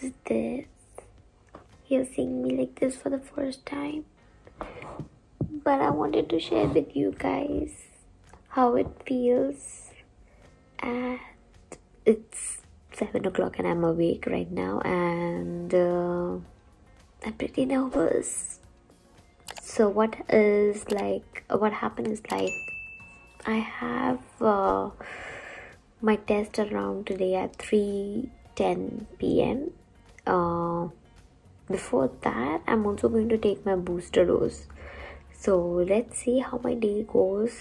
is this? You're seeing me like this for the first time. But I wanted to share with you guys how it feels. And it's 7 o'clock and I'm awake right now, and I'm pretty nervous. So what happened is like I have my test around today at 3:10 p.m. Before that, I'm also going to take my booster dose. So let's see how my day goes.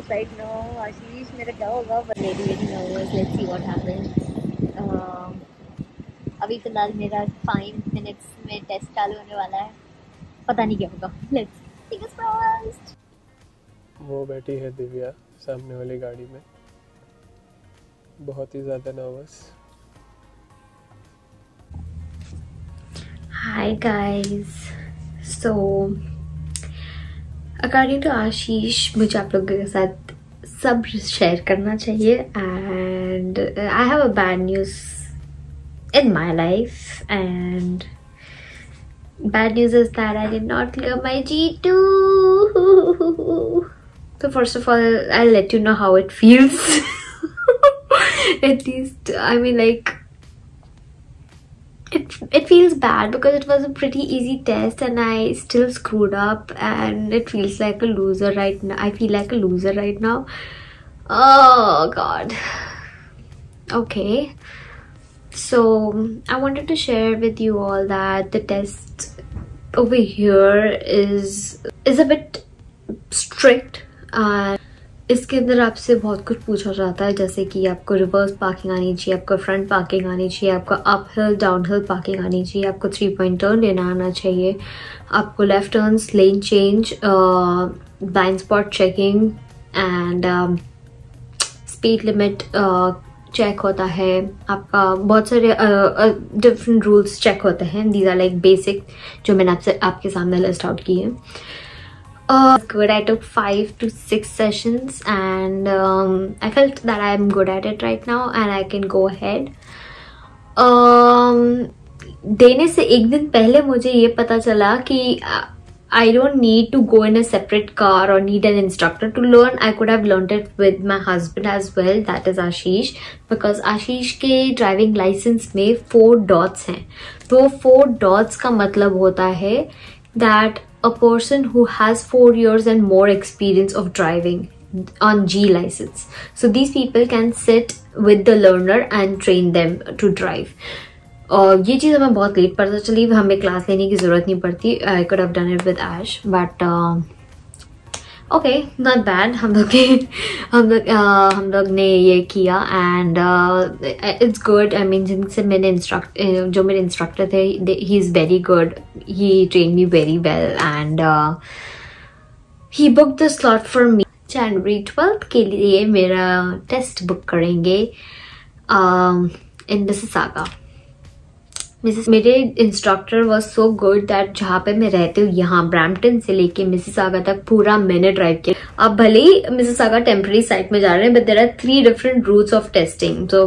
Right now, आशीष मेरा क्या होगा? But very nervous. Let's see what happens. अभी फिलहाल मेरा 5 minutes में test चालू होने वाला है. पता नहीं क्या होगा. Let's fingers crossed. वो बैठी है दिव्या सामने वाली गाड़ी में, बहुत ही ज़्यादा nervous. Hi guys. So according to Ashish मुझे आप लोगों के साथ सब शेयर करना चाहिए, and I have a bad news in my life, and bad news is that I did not clear my G2. So first of all, I'll let you know how it feels. At least, I mean, like, it feels bad because it was a pretty easy test and I still screwed up, and it feels like a loser right now. I feel like a loser right now. Oh god. Okay, so I wanted to share with you all that the test over here is a bit strict. इसके अंदर आपसे बहुत कुछ पूछा जाता है, जैसे कि आपको रिवर्स पार्किंग आनी चाहिए, आपको फ्रंट पार्किंग आनी चाहिए, आपको up hill down hill parking आनी चाहिए, आपको 3 पॉइंट टर्न लेना आना चाहिए, आपको left turns, lane change, blind spot checking and speed limit check होता है. आपका बहुत सारे डिफरेंट रूल्स चेक होते हैं. दीज आर लाइक बेसिक जो मैंने आपके सामने लिस्ट आउट की है. Good. I took 5 to 6 sessions, and I felt that I am good at it right now, and I can go ahead. देने से एक दिन पहले मुझे ये पता चला कि I don't need to go in a separate car or need an instructor to learn. I could have learned it with my husband as well, that is Ashish, because Ashish के driving license में 4 dots हैं. तो 4 dots का मतलब होता है that a person who has 4 years and more experience of driving on G license. So these people can sit with the learner and train them to drive. और ये चीज़ हमें बहुत लेट पता चली, हमें क्लास लेने की ज़रूरत नहीं पड़ती. I could have done it with Ash, but okay, not bad. हम लोग ने ये किया, and it's good. I mean, जिनसे मैंने जो मेरे इंस्ट्रक्टर थे, he is very good. He trained me very well, and he booked the slot for me. January 12th के लिए मेरा टेस्ट बुक करेंगे in Mississauga. मेरे instructor was so good that जहाँ पे मैं रहती हूँ, यहाँ ब्रैम्पटन से लेके मिसिसागा तक पूरा मैंने ड्राइव किया. अब भले ही मिसिसागा टेम्पररी साइट में जा रहे हैं, but there are 3 different routes of testing. तो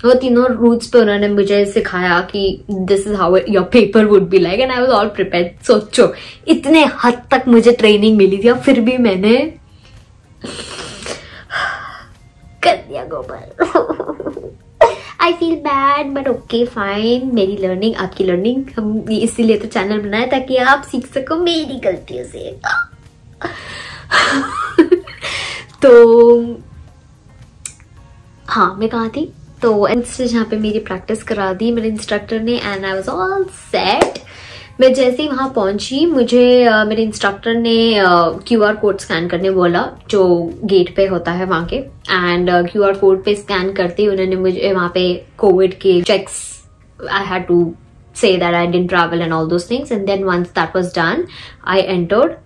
वो तीनों रूट्स पे उन्होंने मुझे सिखाया कि this is how your paper would be like, and I was all prepared. सोचो इतने हद तक मुझे ट्रेनिंग मिली थी, और फिर भी मैंने कर दिया गोबर. I feel bad, but okay, fine. मेरी लर्निंग आपकी लर्निंग, हम इसीलिए तो चैनल बनाया ताकि आप सीख सको मेरी गलतियों से. तो हाँ, मैं कहाँ थी? तो से जहाँ पे मेरी प्रैक्टिस करा दी मेरे इंस्ट्रक्टर ने, and I was all set. मैं जैसे ही वहां पहुंची, मुझे मेरे इंस्ट्रक्टर ने QR कोड स्कैन करने बोला, जो गेट पे होता है वहां के. एंड QR कोड पे स्कैन करते ही उन्होंने मुझे वहां पे कोविड के checks, I had to say that I didn't travel and all those things, and then once that was done, I entered.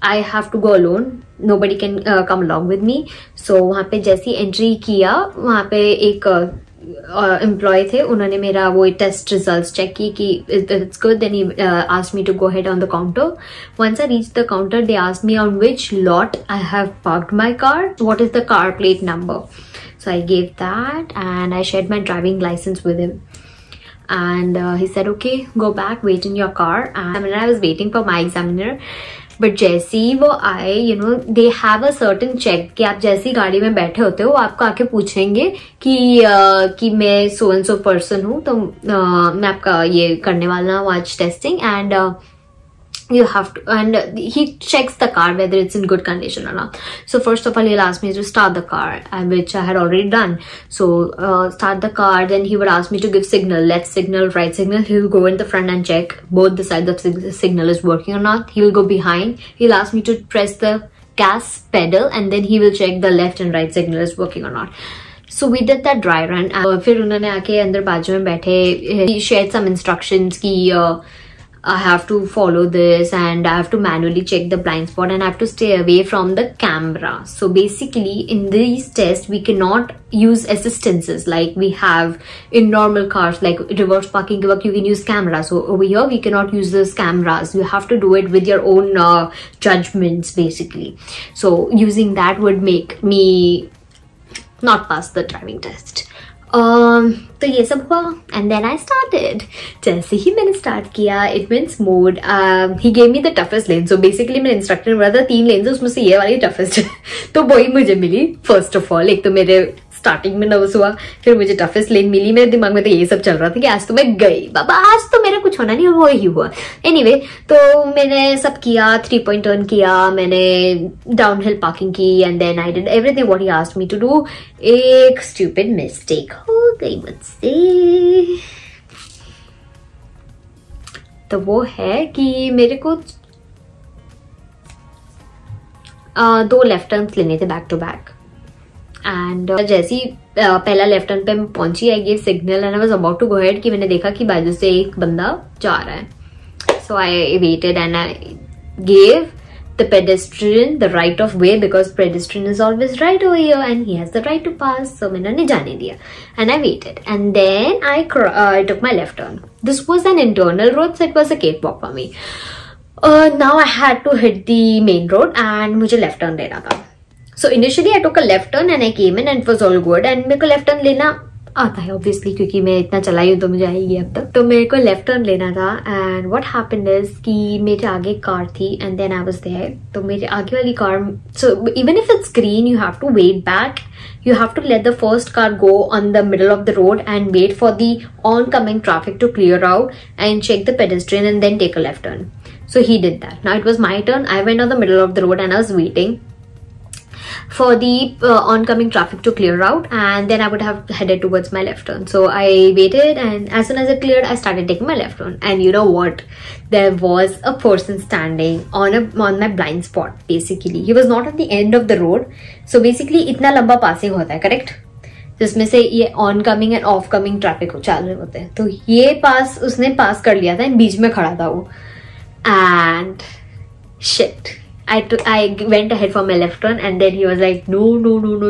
I have to go alone, nobody can come along with me. So वहाँ पे जैसी entry किया, वहाँ पे एक employ थे, उन्होंने मेरा वो टेस्ट रिजल्ट्स चेक की कि it's good. Then he asked me to go ahead on the counter. Once I reach the counter they asked me on which lot I have parked my car, what is the car plate number. So I gave that and I shared my driving license with him. And he said, okay, go back, wait in your car. And I was waiting for my examiner. But जैसे ही वो आए, you know, they have a certain check कि आप जैसी गाड़ी में बैठे होते हो, वो आपको आके पूछेंगे कि मैं so and so person हूँ, तो मैं आपका ये करने वाला हूँ आज testing. And you have to, and he checks the car whether it's in good condition or not. So first of all he'll ask me to start the car, which I had already done. So start the car, then he would ask me to give signal, left signal, right signal. He'll go in the front and check both the sides of the signal is working or not. He'll go behind, he'll ask me to press the gas pedal, and then he will check the left and right signal is working or not. So we did that dry run. फिर उन्होंने आके अंदर बाजू में बैठे, he shared some instructions कि I have to follow this and I have to manually check the blind spot and I have to stay away from the camera. So basically in these tests we cannot use assistances like we have in normal cars, like reverse parking ke waqt you can use camera. So over here we cannot use those cameras. You have to do it with your own judgments basically. So using that would make me not pass the driving test. तो ये सब हुआ and then I started. जैसे ही मैंने start किया it went smooth. He gave me the toughest lane. So basically मेरे instructor ने बोला था 3 लेन्स उसमें से ये वाली toughest है. तो वही मुझे मिली. फर्स्ट ऑफ ऑल एक तो मेरे स्टार्टिंग में नर्वस हुआ, फिर मुझे टफेस्ट लेन मिली. मेरे दिमाग में तो ये सब चल रहा था कि आज तो मैं गई बाबा, आज तो मेरा कुछ होना नहीं, वो ही हुआ. एनीवे तो मैंने सब किया, 3 पॉइंट टर्न किया, मैंने डाउनहिल पार्किंग की and then I did everything what he asked me to do. एक स्टूपिड मिस्टेक हो गई मुझसे. तो वो है कि मेरे को 2 लेफ्ट टर्न्स लेने थे बैक टू बैक. एंड जैसे ही पहला लेफ्ट टर्न पे मैं पहुंची, I gave signal and I was about to go ahead कि मैंने देखा कि बाजू से एक बंदा जा रहा है. So I waited and I gave the pedestrian the right of way because pedestrian is always right over here and he has the right to pass. So मैंने उन्हें जाने दिया and I waited and then I took my left turn. This was an internal road, so it was a cake walk for me. Now I had to hit the main road and मुझे left turn लेना था. So initially I took a left turn and I came in and it was all good. And मेरे को left turn लेना आता है obviously क्योंकि मैं इतना चलाई हूँ तो मुझे आएगी अब तक. तो मेरे को left turn लेना था and what happened is कि मेरे आगे कार थी and then I was there. तो मेरे आगे वाली car, so even if it's green you have to wait back. You have to let the first car go on the middle of the road and wait for the oncoming traffic to clear out and check the pedestrian and then take a left turn. So he did that. Now it was my turn. I went on the middle of the road and I was waiting for the oncoming traffic to clear out and then I would have headed towards my left turn. So I waited and as soon as it cleared I started taking my left turn. And you know what, there was a person standing on my blind spot. Basically he was not at the end of the road. So basically इतना लंबा passing होता है, correct, जिसमें से ये on coming end of coming traffic चल रहे होते हैं. तो ये पास उसने पास कर लिया था, बीच में खड़ा था वो. And shit, I went ahead for my left turn and then he was like, no,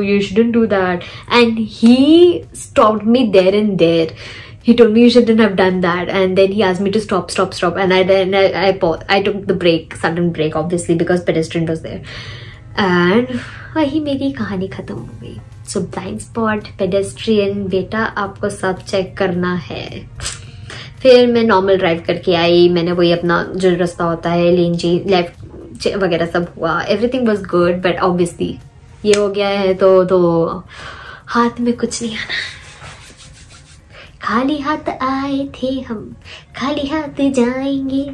you shouldn't do that. And he stopped me there and there. He told me you shouldn't have done that. And then he asked me to stop. And I paused. I took the brake, sudden brake obviously because pedestrian was there. And वही मेरी कहानी खत्म हो गई. So blind spot, pedestrian, बेटा आपको सब check करना है. फिर मैं नॉर्मल ड्राइव करके आई. मैंने वही अपना जो रास्ता होता है लेन चेंज लेफ्ट वगैरह सब हुआ. Everything was good but obviously ये हो गया है तो हाथ में कुछ नहीं आना. खाली हाथ आए थे हम, खाली हाथ जाएंगे.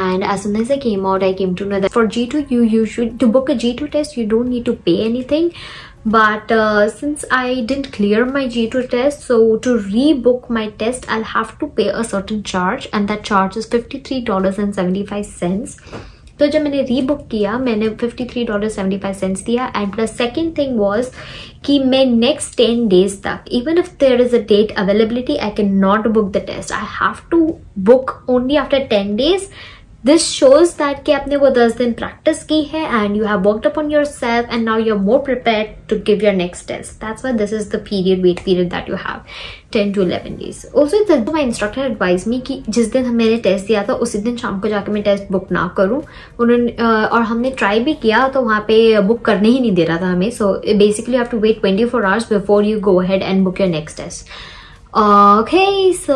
And as soon as I came out, I came to know that for G2 you should, to book a G2 test you don't need to pay anything. But since I didn't clear my G2 test, so to rebook my test I'll have to pay a certain charge and that charge is $53.75. तो जब मैंने rebook किया मैंने $53.75 दिया. And the second thing was कि मैं next 10 days तक, even if there is a date availability, I can not book the test. I have to book only after 10 days This shows that कि आपने वो 10 दिन practice की है and you have worked upon yourself and now you're more prepared to give your next test. That's why this is the wait period that you have, 10 to 11 days. Also, my instructor advised me कि जिस दिन मैंने test दिया था उसी दिन शाम को जाकर मैं टेस्ट बुक ना करूँ. उन्होंने और हमने ट्राई भी किया तो वहाँ पे बुक करने ही नहीं दे रहा था हमें. So basically you have to wait 24 hours before you go ahead and book your next test. Okay, so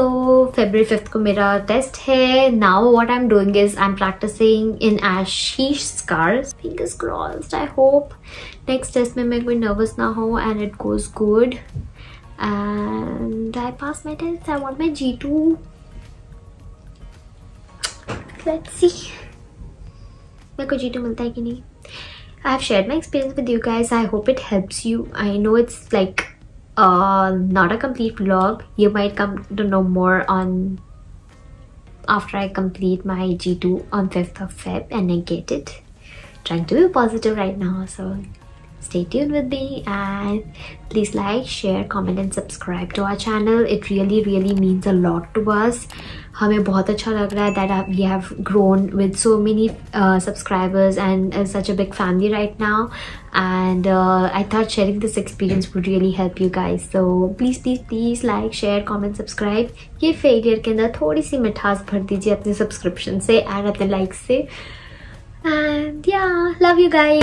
February 5th को मेरा टेस्ट है. Now what I'm doing is I'm practicing in Ashish scars. Fingers crossed. I hope next test में मैं कोई nervous ना हो and it goes good and I pass my test. I want my G2. Let's see मेरे को G2 मिलता है कि नहीं. I have shared my experience with you guys. I hope it helps you. I know it's like not a complete vlog. You might come to know more on after I complete my G2 on 5th of Feb and I get it. Trying to be positive right now, so stay tuned with me and please like, share, comment and subscribe to our channel. It really means a lot to us. हमें बहुत अच्छा लग रहा है that we have grown with so many subscribers and such a big family right now, and I thought sharing this experience would really help you guys. So please like, share, comment, subscribe. ये failure के अंदर थोड़ी सी मिठास भर दीजिए अपने subscription से and अपने likes से. And yeah, love you guys.